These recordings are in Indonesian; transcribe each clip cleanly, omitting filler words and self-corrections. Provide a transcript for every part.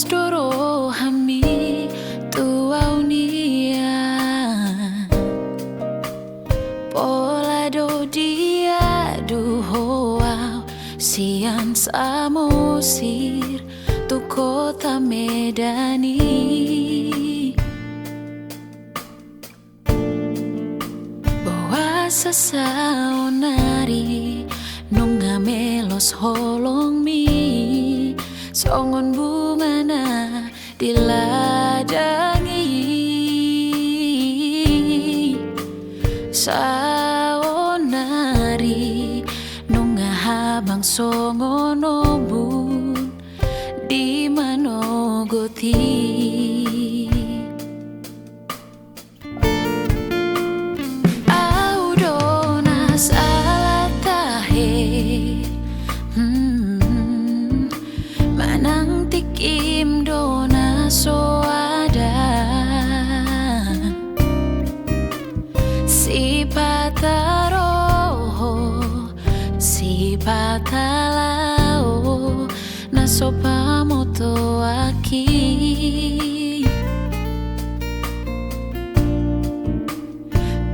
doro hami tuau nia pola do dia du hoa sian samosir tu kota Medani bawa sasaonari nunga melos holong mi songon bunga na diladangi saonari nunga habang songon obun di manogoti audonas alatahe manang tikim dona so ada si pataroho si patalao na sopa moto aki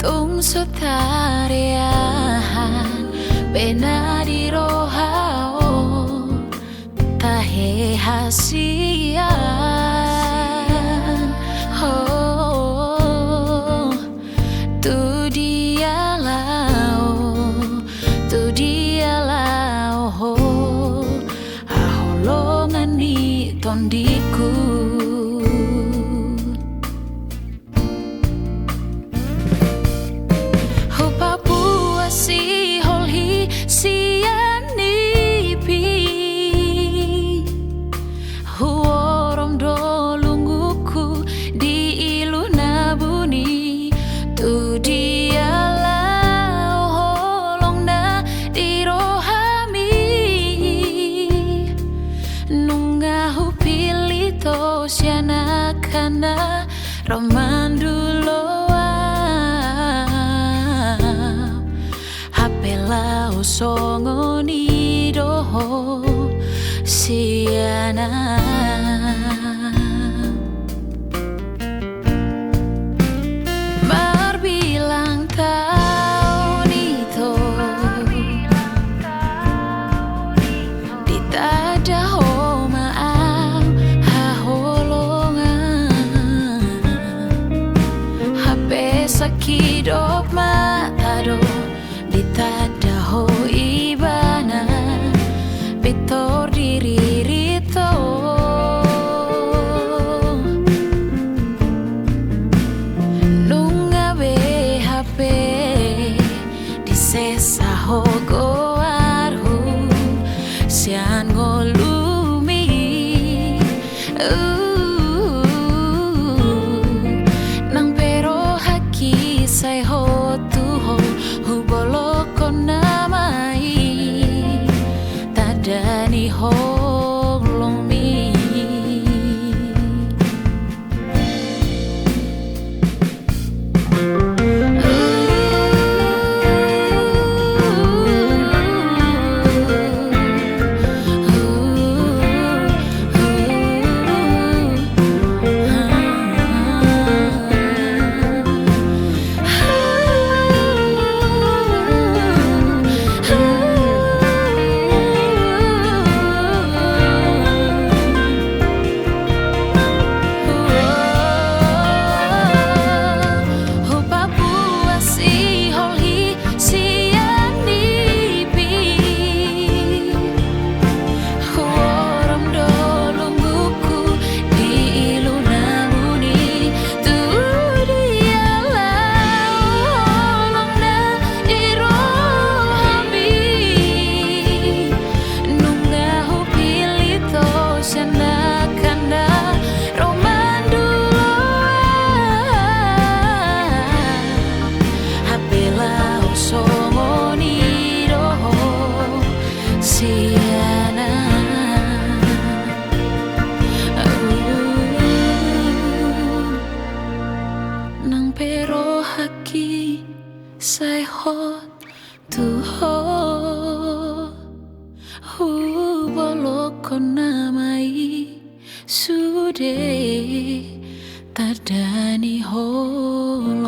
tung sotariahan benadi rohao tahe hasian oh tu dia lao oh aholongan ni tondiku ho Papua si holhi sianipi huorom dolunguku di iluna buni tu dia lao holong na dirohami nunga hupilito siana kana romanduloa hapela usongoni doho siana berbilang tahun itu ditada ho maaf haholongan hape sakidop matado ditada ho ibana pitor diririto nunga BHP disesa hogo arhu sian ngolumi nang pero haki say ho tuho huboloko namai tadani holong mi say hot to hot hu bolok namai su tardani holo.